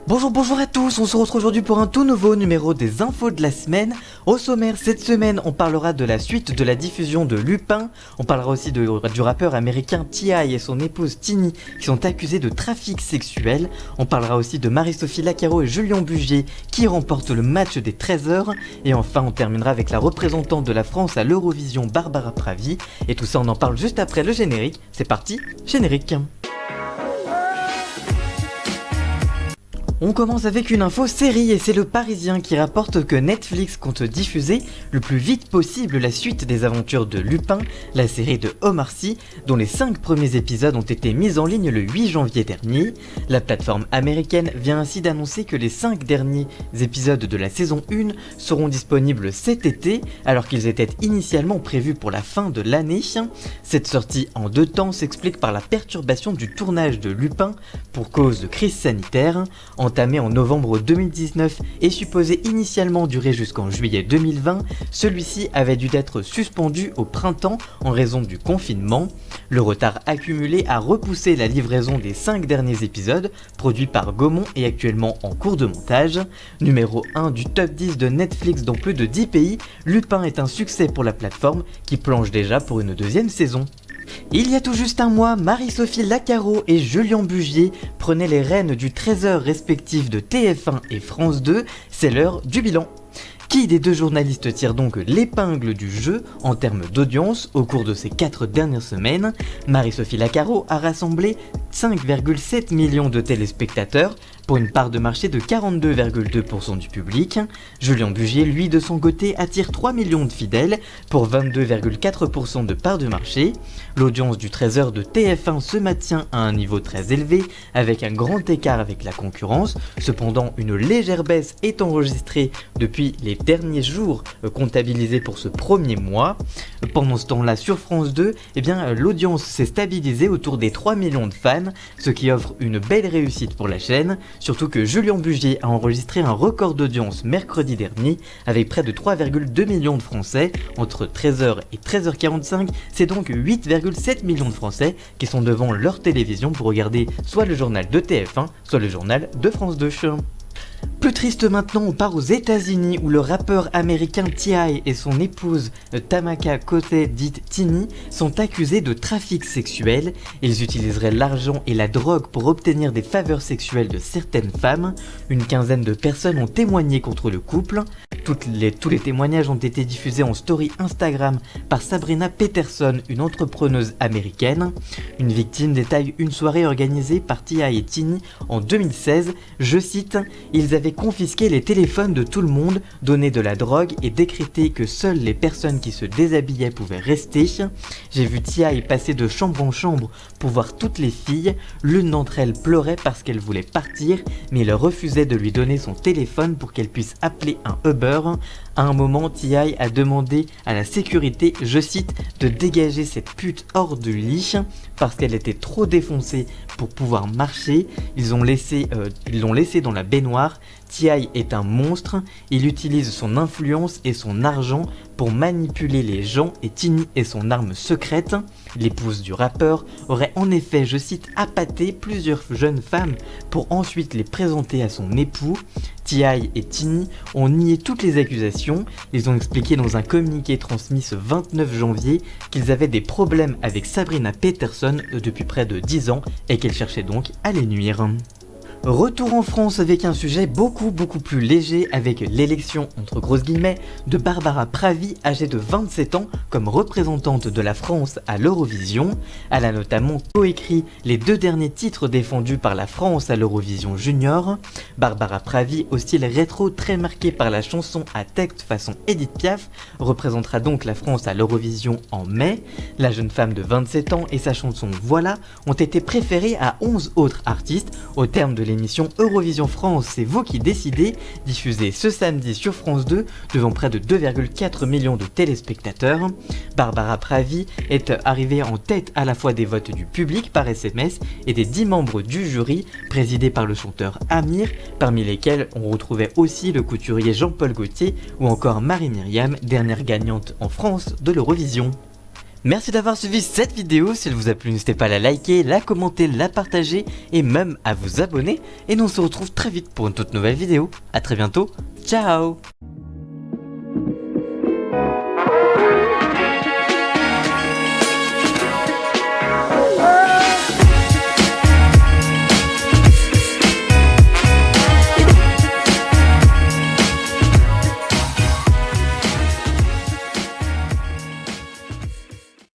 Bonjour à tous, on se retrouve aujourd'hui pour un tout nouveau numéro des infos de la semaine. Au sommaire, cette semaine, on parlera de la suite de la diffusion de Lupin. On parlera aussi du rappeur américain T.I. et son épouse Tini qui sont accusés de trafic sexuel. On parlera aussi de Marie-Sophie Lacaro et Julien Bugier qui remportent le match des 13h. Et enfin, on terminera avec la représentante de la France à l'Eurovision, Barbara Pravi. Et tout ça, on en parle juste après le générique. C'est parti, générique. On commence avec une info série et c'est le Parisien qui rapporte que Netflix compte diffuser le plus vite possible la suite des aventures de Lupin, la série de Omar Sy, dont les 5 premiers épisodes ont été mis en ligne le 8 janvier dernier. La plateforme américaine vient ainsi d'annoncer que les 5 derniers épisodes de la saison 1 seront disponibles cet été, alors qu'ils étaient initialement prévus pour la fin de l'année. Cette sortie en 2 temps s'explique par la perturbation du tournage de Lupin pour cause de crise sanitaire. Entamé en novembre 2019 et supposé initialement durer jusqu'en juillet 2020, celui-ci avait dû être suspendu au printemps en raison du confinement. Le retard accumulé a repoussé la livraison des 5 derniers épisodes, produits par Gaumont et actuellement en cours de montage. Numéro 1 du top 10 de Netflix dans plus de 10 pays, Lupin est un succès pour la plateforme qui planche déjà pour une 2e saison. Il y a tout juste un mois, Marie-Sophie Lacaro et Julien Bugier prenaient les rênes du 13h respectif de TF1 et France 2, c'est l'heure du bilan. Qui des 2 journalistes tire donc l'épingle du jeu en termes d'audience au cours de ces 4 dernières semaines? Marie-Sophie Lacaro a rassemblé 5,7 millions de téléspectateurs pour une part de marché de 42,2% du public. Julien Bugier, lui, de son côté, attire 3 millions de fidèles pour 22,4% de part de marché. L'audience du 13h de TF1 se maintient à un niveau très élevé, avec un grand écart avec la concurrence. Cependant, une légère baisse est enregistrée depuis les derniers jours comptabilisés pour ce premier mois. Pendant ce temps-là, sur France 2, l'audience s'est stabilisée autour des 3 millions de fans, ce qui offre une belle réussite pour la chaîne. Surtout que Julien Bugier a enregistré un record d'audience mercredi dernier avec près de 3,2 millions de Français. Entre 13h et 13h45, c'est donc 8,7 millions de Français qui sont devant leur télévision pour regarder soit le journal de TF1, soit le journal de France 2. Plus triste maintenant, on part aux États-Unis où le rappeur américain T.I. et son épouse Tamaka Cote dite Tini sont accusés de trafic sexuel. Ils utiliseraient l'argent et la drogue pour obtenir des faveurs sexuelles de certaines femmes. Une quinzaine de personnes ont témoigné contre le couple. Tous les témoignages ont été diffusés en story Instagram par Sabrina Peterson, une entrepreneuse américaine. Une victime détaille une soirée organisée par T.I. et Tini en 2016. Je cite, « Ils avaient confisqué les téléphones de tout le monde, donné de la drogue et décrété que seules les personnes qui se déshabillaient pouvaient rester. J'ai vu T.I. passer de chambre en chambre pour voir toutes les filles. L'une d'entre elles pleurait parce qu'elle voulait partir, mais il refusait de lui donner son téléphone pour qu'elle puisse appeler un Uber. À un moment, T.I. a demandé à la sécurité, je cite, de dégager cette pute hors du lit parce qu'elle était trop défoncée pour pouvoir marcher. Ils l'ont laissé dans la baignoire. T.I. est un monstre, il utilise son influence et son argent pour manipuler les gens et Tini est son arme secrète. L'épouse du rappeur aurait en effet, je cite, appâté plusieurs jeunes femmes pour ensuite les présenter à son époux. T.I. et Tini ont nié toutes les accusations. Ils ont expliqué dans un communiqué transmis ce 29 janvier qu'ils avaient des problèmes avec Sabrina Peterson depuis près de 10 ans et qu'elle cherchait donc à les nuire. Retour en France avec un sujet beaucoup plus léger avec l'élection, entre grosses guillemets, de Barbara Pravi, âgée de 27 ans, comme représentante de la France à l'Eurovision. Elle a notamment coécrit les 2 derniers titres défendus par la France à l'Eurovision Junior. Barbara Pravi, au style rétro très marqué par la chanson à texte façon Edith Piaf, représentera donc la France à l'Eurovision en mai. La jeune femme de 27 ans et sa chanson Voilà ont été préférées à 11 autres artistes au terme de l'émission Eurovision France, c'est vous qui décidez, diffusée ce samedi sur France 2 devant près de 2,4 millions de téléspectateurs. Barbara Pravi est arrivée en tête à la fois des votes du public par SMS et des 10 membres du jury, présidé par le chanteur Amir, parmi lesquels on retrouvait aussi le couturier Jean-Paul Gaultier ou encore Marie-Myriam, dernière gagnante en France de l'Eurovision. Merci d'avoir suivi cette vidéo, si elle vous a plu n'hésitez pas à la liker, la commenter, la partager et même à vous abonner. Et nous on se retrouve très vite pour une toute nouvelle vidéo. A très bientôt, ciao.